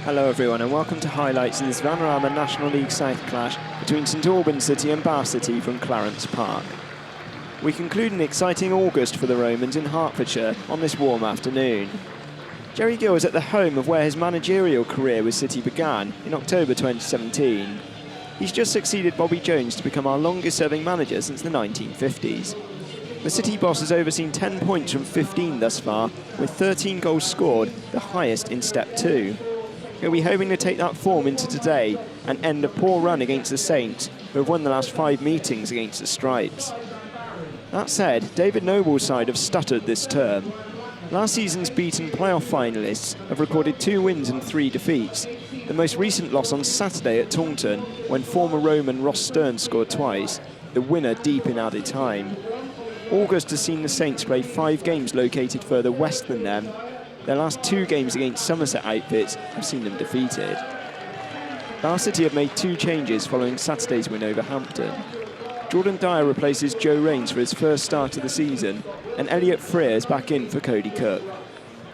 Hello everyone and welcome to highlights of this Vanarama National League South clash between St Albans City and Bath City from Clarence Park. We conclude an exciting August for the Romans in Hertfordshire on this warm afternoon. Jerry Gill is at the home of where his managerial career with City began in October 2017. He's just succeeded Bobby Jones to become our longest serving manager since the 1950s. The City boss has overseen 10 points from 15 thus far, with 13 goals scored, the highest in Step 2. He'll be hoping to take that form into today and end a poor run against the Saints, who have won the last 5 meetings against the Stripes. That said, David Noble's side have stuttered this term. Last season's beaten playoff finalists have recorded 2 wins and 3 defeats, the most recent loss on Saturday at Taunton, when former Roman Ross Stearns scored twice, the winner deep in added time. August has seen the Saints play 5 games located further west than them. Their last 2 games against Somerset outfits have seen them defeated. Bath City have made 2 changes following Saturday's win over Hampton. Jordan Dyer replaces Joe Rains for his first start of the season, and Elliot Freer is back in for Cody Cook.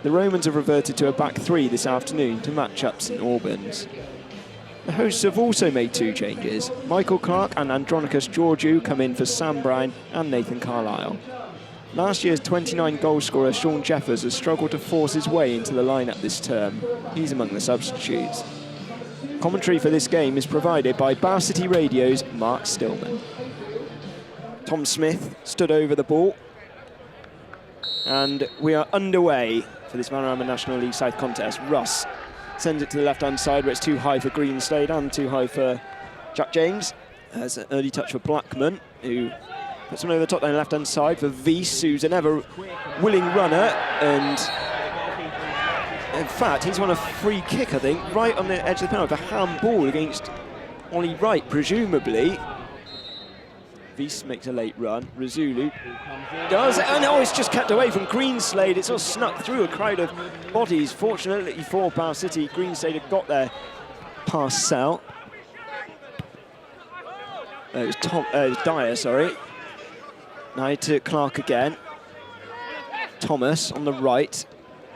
The Romans have reverted to a back 3 this afternoon to match up St Albans. The hosts have also made 2 changes. Michael Clark and Andronicus Georgiou come in for Sam Brown and Nathan Carlisle. Last year's 29 goal scorer Sean Jeffers has struggled to force his way into the lineup this term. He's among the substitutes. Commentary for this game is provided by Bath City Radio's Mark Stillman. Tom Smith stood over the ball. And we are underway for this Vanarama National League South contest. Russ sends it to the left-hand side where it's too high for Greenslade and too high for Jack James. There's an early touch for Blackman, who puts one over the top down the left-hand side for Wies, who's an ever-willing runner. And in fact, he's won a free kick, I think, right on the edge of the penalty for handball against Ollie Wright, presumably. Wies makes a late run. Razulu does, and it's just kept away from Greenslade. It's all snuck through a crowd of bodies. Fortunately for Bath City, Greenslade had got there past Sell. It was Dyer, sorry. Now to Clark again. Thomas on the right.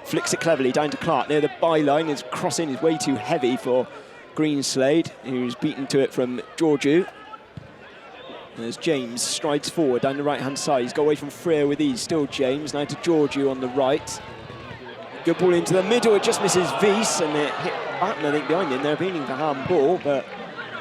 Flicks it cleverly down to Clark near the byline. His crossing is way too heavy for Greenslade, who's beaten to it from Georgiou. As James strides forward down the right-hand side. He's got away from Freer with ease. Still James, now to Georgiou on the right. Good ball into the middle, it just misses Wies, and it hit Batten, I think, behind him. They're appealing for handball, but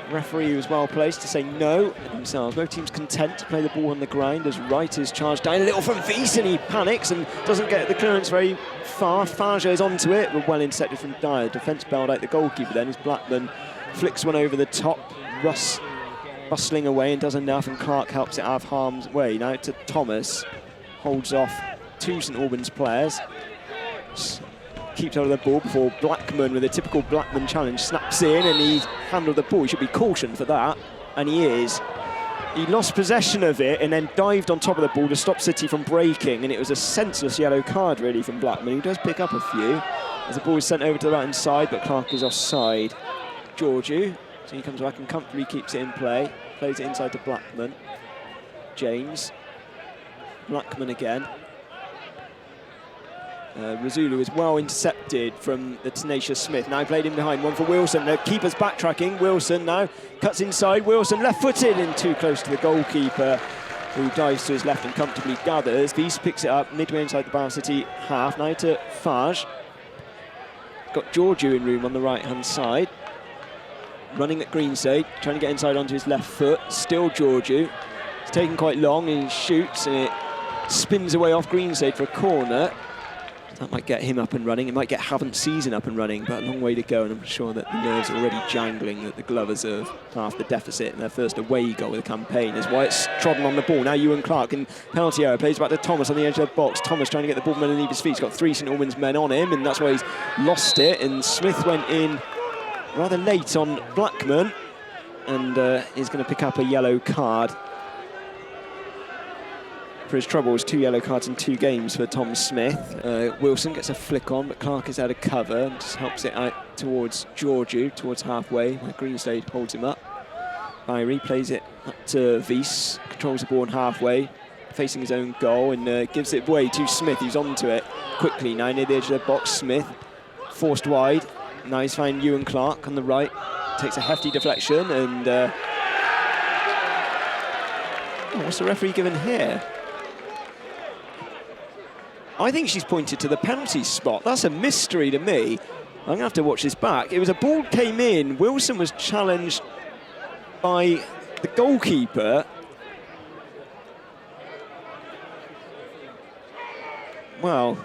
the referee was well placed to say no themselves. Both teams content to play the ball on the ground as Wright is charged down a little from Wies, and he panics and doesn't get the clearance very far. Farge is onto it, but well intercepted from Dyer. Defence bailed out the goalkeeper then as Blackman flicks one over the top. Russ bustling away and does enough, and Clark helps it out of harm's way. Now to Thomas, holds off 2 St Albans players. Keeps hold of the ball before Blackman, with a typical Blackman challenge, snaps in, and he handled the ball. He should be cautioned for that, and he is. He lost possession of it and then dived on top of the ball to stop City from breaking, and it was a senseless yellow card really from Blackman, who does pick up a few as the ball is sent over to the right hand side, but Clark is offside. Georgiou, so he comes back and comfortably keeps it in play, plays it inside to Blackman. James, Blackman again. Razulu is well intercepted from the tenacious Smith. Now played in behind, one for Wilson. The keeper's backtracking. Wilson now cuts inside. Wilson left-footed and too close to the goalkeeper, who dives to his left and comfortably gathers. Wies picks it up midway inside the Bath City half. Now to Farge. Got Georgiou in room on the right-hand side. Running at Greenslade, trying to get inside onto his left foot. Still Georgiou. It's taken quite long, and he shoots, and it spins away off Greenslade for a corner. That might get him up and running. It might get Havant Season up and running, but a long way to go, and I'm sure that the nerves are already jangling, that the Glovers have half the deficit in their first away goal of the campaign. As White's trodden on the ball. Now Ewan Clark in penalty area, plays back to Thomas on the edge of the box. Thomas trying to get the ball underneath his feet. He's got 3 St Albans men on him, and that's why he's lost it. And Smith went in rather late on Blackman, and is going to pick up a yellow card for his troubles. 2 yellow cards in 2 games for Tom Smith. Wilson gets a flick on, but Clark is out of cover and just helps it out towards Georgiou, towards halfway, where Greenslade holds him up. Irie plays it up to Wies, controls the ball on halfway, facing his own goal, and gives it away to Smith, who's onto it quickly now near the edge of the box. Smith forced wide, Now he's found Ewan Clark on the right. Takes a hefty deflection and... oh, what's the referee given here? I think she's pointed to the penalty spot. That's a mystery to me. I'm going to have to watch this back. It was a ball came in. Wilson was challenged by the goalkeeper. Well,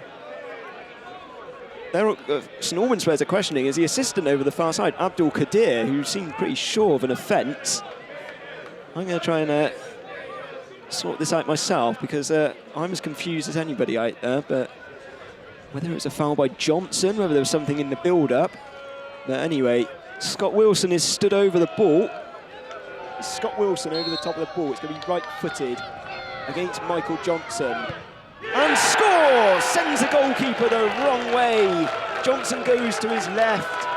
St Albans players are questioning, is the assistant over the far side, 𝗛𝗚𝗛𝗛𝗚𝗛𝗛𝗚, who seemed pretty sure of an offence. I'm going to try and sort this out myself, because I'm as confused as anybody out there, but whether it was a foul by Johnson, whether there was something in the build-up. But anyway, Scott Wilson is stood over the ball. Scott Wilson over the top of the ball. It's going to be right-footed against Michael Johnson. And scores! Sends the goalkeeper the wrong way. Johnson goes to his left.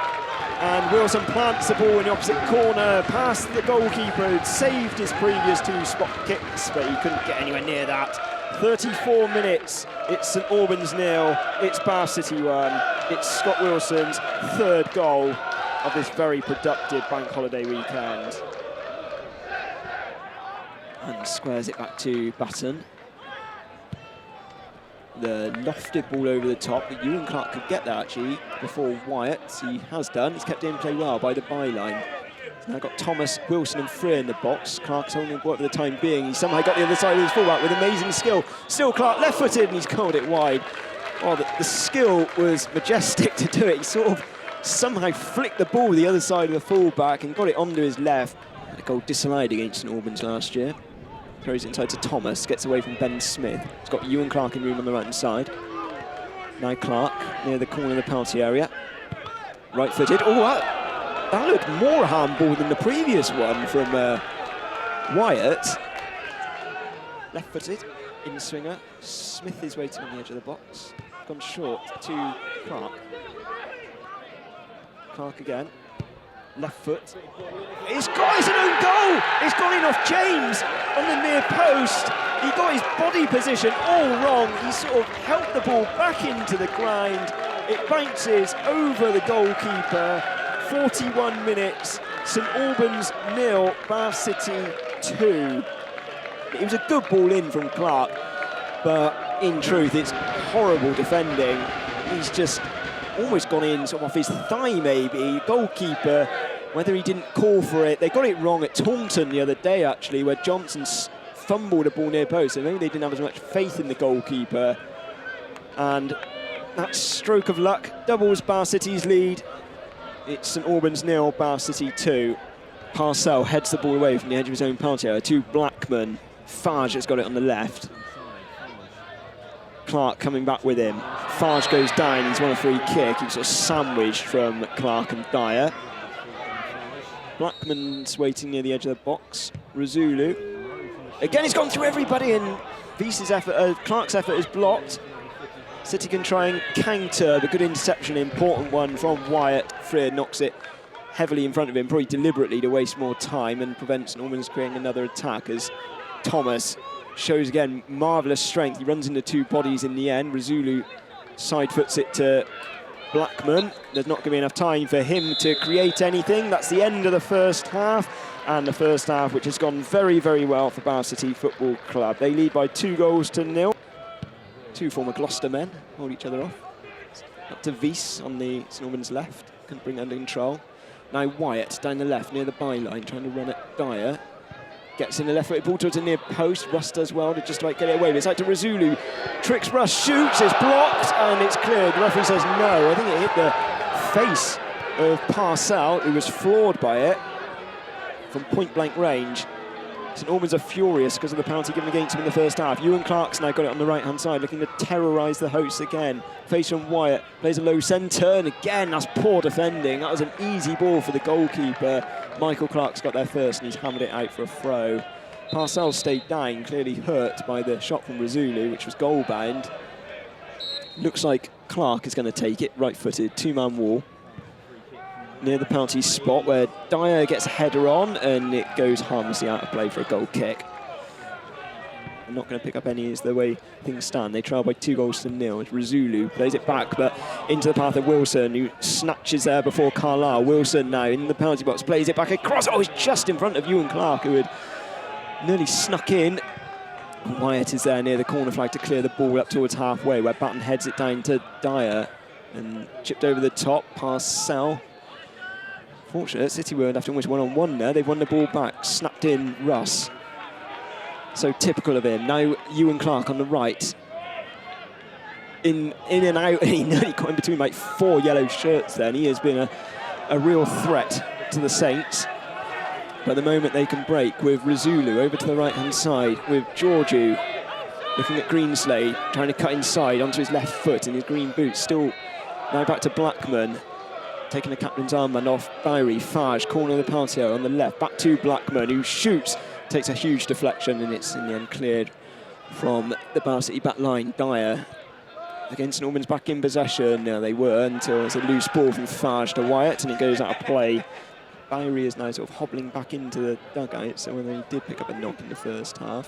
And Wilson plants the ball in the opposite corner, past the goalkeeper who'd saved his previous 2 spot kicks, but he couldn't get anywhere near that. 34 minutes, it's St Albans 0, it's Bath City 1, it's Scott Wilson's 3rd goal of this very productive bank holiday weekend. And squares it back to Batten. The lofted ball over the top, but Ewan Clark could get that actually before Wyatt. He has done. He's kept in play well by the byline. He's now got Thomas, Wilson and Free in the box. Clark's holding the ball for the time being. He somehow got the other side of his fullback with amazing skill. Still Clark left-footed and he's called it wide. Oh, the skill was majestic to do it. He sort of somehow flicked the ball the other side of the fullback and got it onto his left. A goal disallowed against St Albans last year. Throws it inside to Thomas, gets away from Ben Smith. He's got Ewan Clark in room on the right-hand side. Now Clark near the corner of the penalty area. Right-footed. Oh, that looked more handball than the previous one from Wyatt. Left-footed, in-swinger. Smith is waiting on the edge of the box. Gone short to Clark. Clark again. Left foot. It's an own goal! It's gone in off James on the near post. He got his body position all wrong. He sort of helped the ball back into the ground. It bounces over the goalkeeper. 41 minutes. St Albans 0, Bath City 2. It was a good ball in from Clark, but in truth, it's horrible defending. He's just almost gone in sort of off his thigh maybe. Goalkeeper, whether he didn't call for it, they got it wrong at Taunton the other day actually, where Johnson fumbled a ball near post, so maybe they didn't have as much faith in the goalkeeper. And that stroke of luck doubles Bath City's lead. It's St Albans 0, Bath City 2. Parcell heads the ball away from the edge of his own penalty area to Blackman. Farge has got it on the left. Clark coming back with him. Farge goes down, he's won a free kick. He was sort of sandwiched from Clark and Dyer. Blackman's waiting near the edge of the box. Razulu. Again, he's gone through everybody and Clark's effort is blocked. City can try and counter, the good interception, important one from Wyatt. Freer knocks it heavily in front of him, probably deliberately to waste more time and prevents Norman's creating another attack as Thomas shows again marvellous strength. He runs into 2 bodies in the end. Razulu side foots it to Blackman. There's not going to be enough time for him to create anything. That's the end of the first half, and the first half which has gone very, very well for Bath City Football Club. They lead by 2-0. 2 former Gloucester men hold each other off. Up to Wies on the St Albans left, couldn't bring it under control. Now Wyatt down the left near the byline, trying to run at Dyer. Gets in the left-footed ball towards the near post. Russ does well to just about get it away. But it's like to Razulu. Tricks Russ, shoots, it's blocked, and it's cleared. The referee says no. I think it hit the face of Parcell, who was floored by it from point-blank range. St Albans are furious because of the penalty given against him in the first half. Ewan Clark's now got it on the right-hand side, looking to terrorise the hosts again. Face from Wyatt, plays a low centre, and again, that's poor defending. That was an easy ball for the goalkeeper. Michael Clark's got there first, and he's hammered it out for a throw. Parcell stayed down, clearly hurt by the shot from Razulu, which was goal-bound. Looks like Clark is going to take it, right-footed, 2-man wall. Near the penalty spot where Dyer gets a header on and it goes harmlessly out of play for a goal kick. are not going to pick up any as the way things stand. They trail by 2-0 as 𝗛𝗚𝗚 plays it back, but into the path of Wilson, who snatches there before Carlisle. Wilson now in the penalty box, plays it back across. Oh, he's just in front of Ewan Clark, who had nearly snuck in. Wyatt is there near the corner flag to clear the ball up towards halfway, where Batten heads it down to Dyer and chipped over the top past Sell. Fortunate, City won't have to wish one-on-one there. They've won the ball back, snapped in Russ. So typical of him. Now Ewan Clark on the right. In and out, he nearly got in between like 4 yellow shirts there, and he has been a real threat to the Saints. But the moment they can break with 𝗛𝗚𝗚 over to the right-hand side, with Georgiou looking at Greenslade, trying to cut inside onto his left foot in his green boots. Still now back to Blackman, taking the captain's armband off Barry. Fage, corner of the penalty area on the left, back to Blackman, who shoots, takes a huge deflection, and it's in the end cleared from the Bow City back line. Dyer against Albans back in possession. Now they were until it's a loose ball from Fage to Wyatt, and it goes out of play. Barry is now sort of hobbling back into the dugout, so when they did pick up a knock in the first half.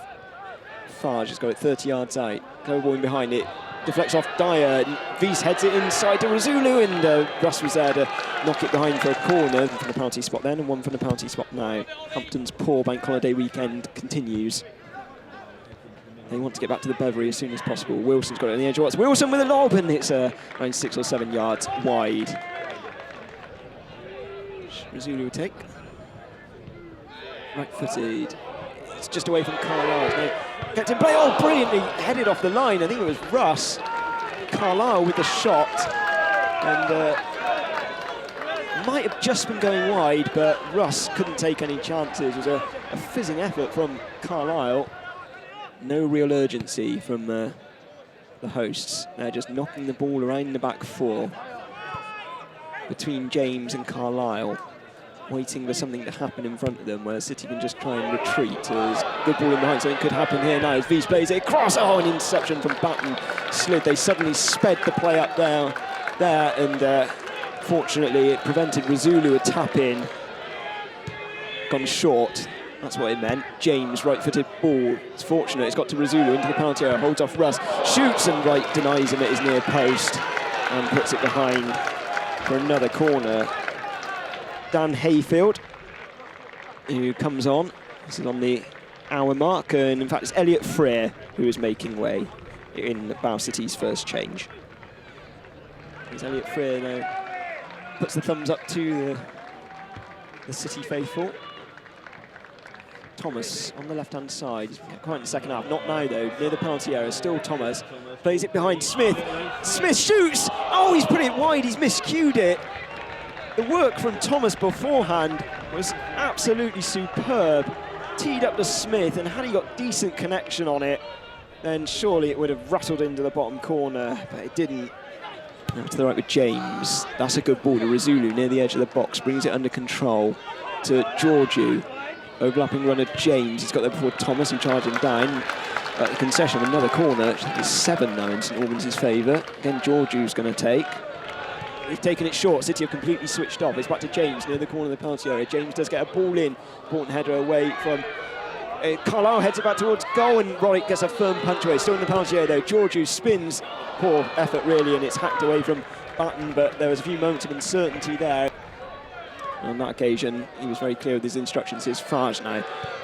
Fage has got it 30 yards out. Go ball in behind it. Deflects off Dyer. Wiese heads it inside to 𝗛𝗚𝗚, and Russ was there to knock it behind for a corner from the penalty spot then, and one from the penalty spot now. Hampton's poor bank holiday weekend continues. They want to get back to the Beverley as soon as possible. Wilson's got it on the edge of what's Wilson with a lob, and it's around 6 or 7 yards wide. 𝗛𝗚𝗚 will take. Right-footed. It's just away from Carlisle. Kept in play. Oh, brilliantly headed off the line. I think it was Russ. Carlisle with the shot. And might have just been going wide, but Russ couldn't take any chances. It was a fizzing effort from Carlisle. No real urgency from the hosts. They're just knocking the ball around the back four between James and Carlisle, waiting for something to happen in front of them, where City can just try and retreat. There's good ball in behind, something could happen here now as Wiese plays it across. Oh, an interception from Batten. Slid. They suddenly sped the play up there, and fortunately it prevented 𝗛𝗚𝗚 a tap in. Gone short. That's what it meant. James, right-footed ball. It's fortunate. It's got to 𝗛𝗚𝗚 into the penalty area. Holds off Russ. Shoots, and Wright denies him at his near post and puts it behind for another corner. Dan Hayfield, who comes on. This is on the hour mark, and in fact it's Elliot Freer who is making way in Bow City's first change. As Elliot Freer now puts the thumbs up to the City faithful. Thomas on the left-hand side. He's quite in the second half. Not now, though. Near the penalty area. Still Thomas. Plays it behind Smith. Smith shoots! Oh, he's put it wide. He's miscued it. The work from Thomas beforehand was absolutely superb. Teed up to Smith, and had he got decent connection on it, then surely it would have rattled into the bottom corner, but it didn't. Now to the right with James. That's a good ball to 𝗛𝗚𝗚 near the edge of the box. Brings it under control to Georgiou. Overlapping run of James. He's got there before Thomas, who charged him down. At the concession, another corner. It's 7 now in St Albans' favour. Again, Georgiou's going to take. He's taken it short. City have completely switched off. It's back to James near the corner of the penalty area. James does get a ball in. Important header away from Carlisle. Heads it back towards goal, and Wright gets a firm punch away. Still in the penalty area though. Georgiou spins. Poor effort really, and it's hacked away from Batten, but there was a few moments of uncertainty there. On that occasion, he was very clear with his instructions. It's Fage now.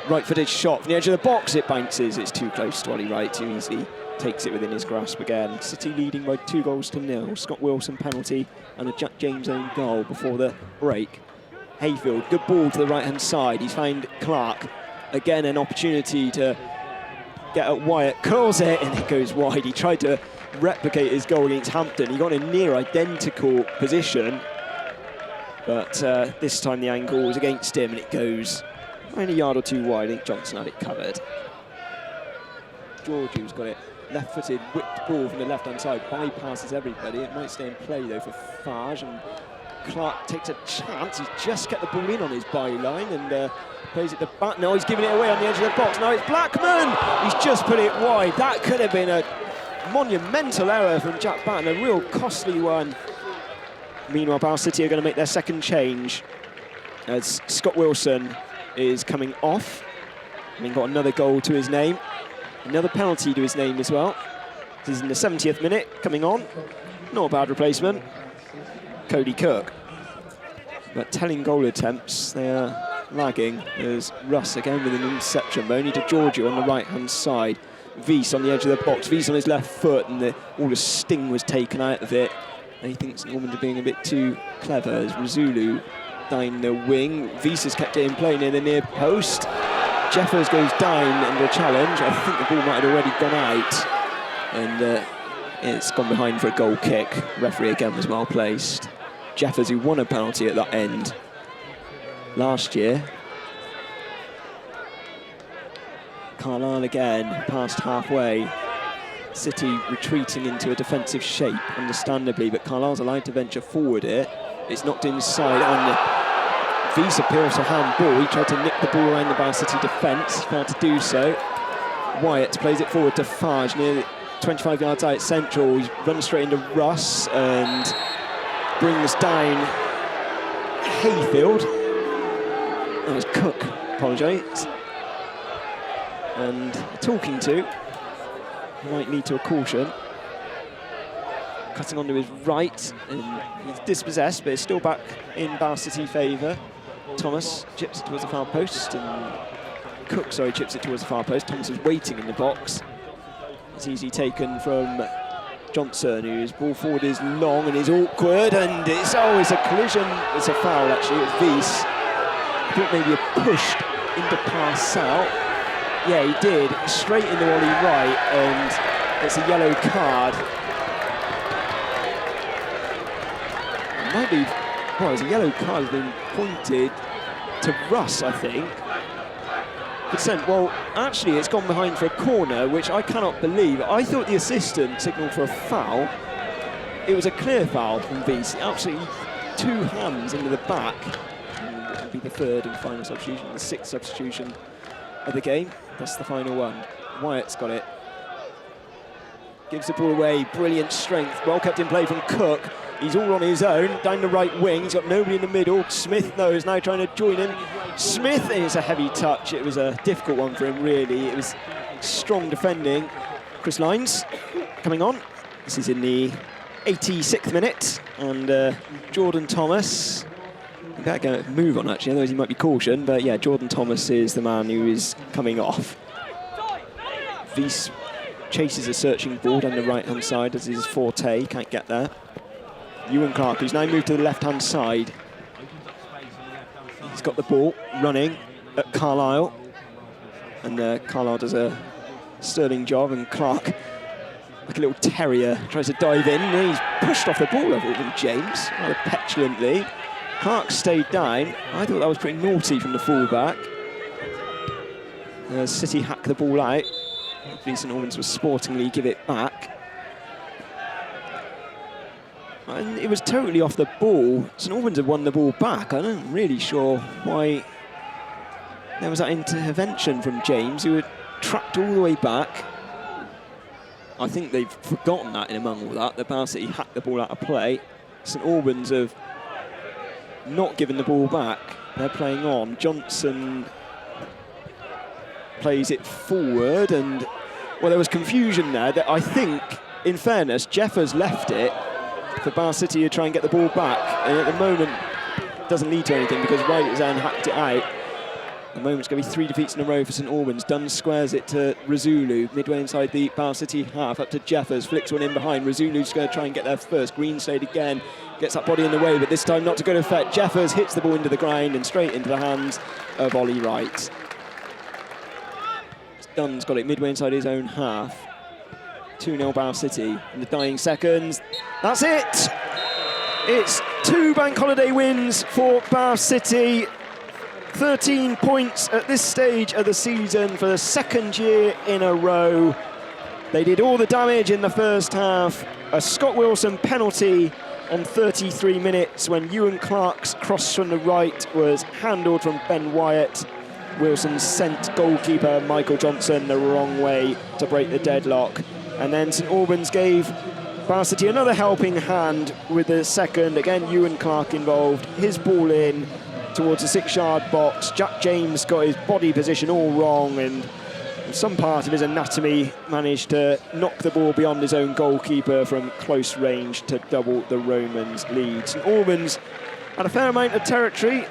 Right-footed shot from the edge of the box. It bounces. It's too close to Ollie Wright. Too easily takes it within his grasp again. City leading by 2-0. Scott Wilson penalty and a Jack James own goal before the break. Hayfield, good ball to the right-hand side. He's found Clark. Again, an opportunity to get at Wyatt. Curls it, and it goes wide. He tried to replicate his goal against Hampton. He got in near identical position, but this time the angle was against him, and it goes only a yard or two wide. I think Johnson had it covered. Georgiou's got it. Left-footed, whipped ball from the left-hand side, bypasses everybody. It might stay in play, though, for Fage, and Clark takes a chance. He's just get the ball in on his byline and plays it to Batten. No, he's giving it away on the edge of the box. Now it's Blackman! He's just put it wide. That could have been a monumental error from Jack Batten, a real costly one. Meanwhile, Bow City are going to make their second change as Scott Wilson is coming off, having got another goal to his name. Another penalty to his name as well. This is in the 70th minute, coming on. Not a bad replacement. Cody Cook. But telling goal attempts, they are lagging. There's Russ again with an interception, but only to Giorgio on the right-hand side. Vis on the edge of the box. Vis on his left foot, and all the sting was taken out of it. And he thinks Norman's are being a bit too clever as Razulu down the wing. Vis has kept it in play near the near post. Jeffers goes down under a challenge. I think the ball might have already gone out. And it's gone behind for a goal kick. Referee again was well placed. Jeffers, who won a penalty at that end last year. Carlisle again, past halfway. City retreating into a defensive shape, understandably, but Carlisle's allowed to venture forward here. It's knocked inside, and Vis appeals to handball. He tried to nick the ball around the Bar City defence, failed to do so. Wyatt plays it forward to Fage near 25 yards out central. He runs straight into Russ and brings down Hayfield. That was Cook, apologise. And talking to, he might lead to a caution. Cutting onto his right, and he's dispossessed, but it's still back in Bar City favour. Thomas chips it towards the far post, and Cook, sorry, chips it towards the far post. Thomas is waiting in the box. It's easily taken from Johnson, whose ball forward is long and is awkward, and it's a collision. It's a foul, actually. It's Vis. I thought maybe a pushed into pass out. Yeah, he did, straight into Ollie Wright, and it's a yellow card. It might be, well, it's a yellow card has been pointed to Russ, I think. Consent, well, actually, it's gone behind for a corner, which I cannot believe. I thought the assistant signalled for a foul. It was a clear foul from Vis. Absolutely two hands into the back. And it will be the third and final substitution, the sixth substitution of the game. That's the final one. Wyatt's got it. Gives the ball away. Brilliant strength. Well kept in play from Cook. He's all on his own. Down the right wing. He's got nobody in the middle. Smith, though, is now trying to join him. Smith, it's a heavy touch. It was a difficult one for him, really. It was strong defending. Chris Lines coming on. This is in the 86th minute. And Jordan Thomas. We better go move on, actually, otherwise he might be cautioned. But yeah, Jordan Thomas is the man who is coming off. Vis chases a searching ball down the right-hand side as his forte. Can't get there. Ewan Clark, who's now moved to the left-hand side. He's got the ball running at Carlisle. And Carlisle does a sterling job, and Clark, like a little terrier, tries to dive in. And he's pushed off the ball, I thought, from James, rather petulantly. Clark stayed down. I thought that was pretty naughty from the fullback. City hack the ball out. Hopefully St Albans will sportingly give it back. And it was totally off the ball. St Albans have won the ball back. I'm not really sure why there was that intervention from James, who had tracked all the way back. I think they've forgotten that in among all that. The Bar City hacked the ball out of play. St Albans have not given the ball back. They're playing on. Johnson plays it forward, and well, there was confusion there. That I think, in fairness, Jeffers left it for Bar City to try and get the ball back, and at the moment it doesn't lead to anything because Wright has hacked it out. At the moment it's going to be 3 defeats in a row for St Albans. Dunn squares it to Razulu, midway inside the Bar City half, up to Jeffers, flicks one in behind. Razulu's going to try and get there first. Greenslade again gets that body in the way, but this time not to good effect. Jeffers hits the ball into the ground and straight into the hands of Ollie Wright. Dunn's got it midway inside his own half. 2-0 Bar City in the dying seconds. That's it! It's 2 bank holiday wins for Bar City. 13 points at this stage of the season for the second year in a row. They did all the damage in the first half. A Scott Wilson penalty on 33 minutes when Ewan Clark's cross from the right was handled from Ben Wyatt. Wilson sent goalkeeper Michael Johnson the wrong way to break the deadlock. And then St Albans gave Bar City another helping hand with the second. Again, Ewan Clark involved. His ball in towards the 6-yard box. Jack James got his body position all wrong, and some part of his anatomy, managed to knock the ball beyond his own goalkeeper from close range to double the Romans' lead. St Albans had a fair amount of territory,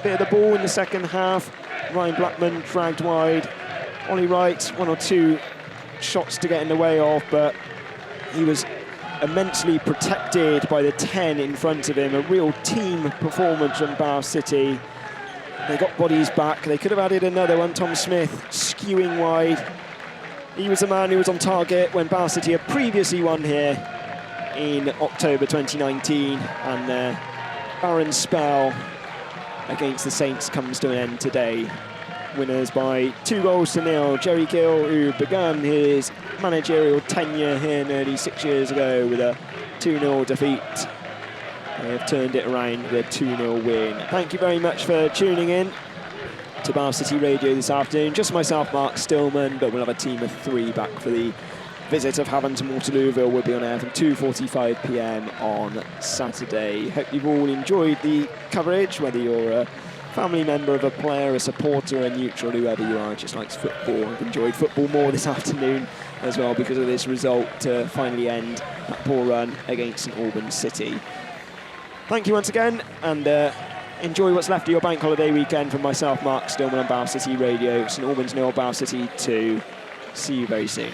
bit of the ball in the second half. Ryan Blackman dragged wide. Ollie Wright, 1 or 2 shots to get in the way of, but he was immensely protected by the 10 in front of him. A real team performance from Bath City. They got bodies back. They could have added another one. Tom Smith skewing wide. He was the man who was on target when Bath City had previously won here in October 2019, and their barren spell against the Saints comes to an end today. Winners by 2-0. Jerry Gill, who began his managerial tenure here nearly 6 years ago with a 2-0 defeat, they have turned it around with a 2-0 win. Thank you very much for tuning in to Bath City Radio this afternoon. Just myself, Mark Stillman, but we'll have a team of 3 back for the visit of Havant to Waterlooville. Will be on air from 2:45 p.m. on Saturday. Hope you've all enjoyed the coverage, whether you're a family member of a player, a supporter, a neutral, whoever you are, just likes football. I've enjoyed football more this afternoon as well because of this result to finally end that poor run against St Albans City. Thank you once again, and enjoy what's left of your bank holiday weekend from myself, Mark Stillman, on Bath City Radio. St Albans 0, Bath City 2. See you very soon.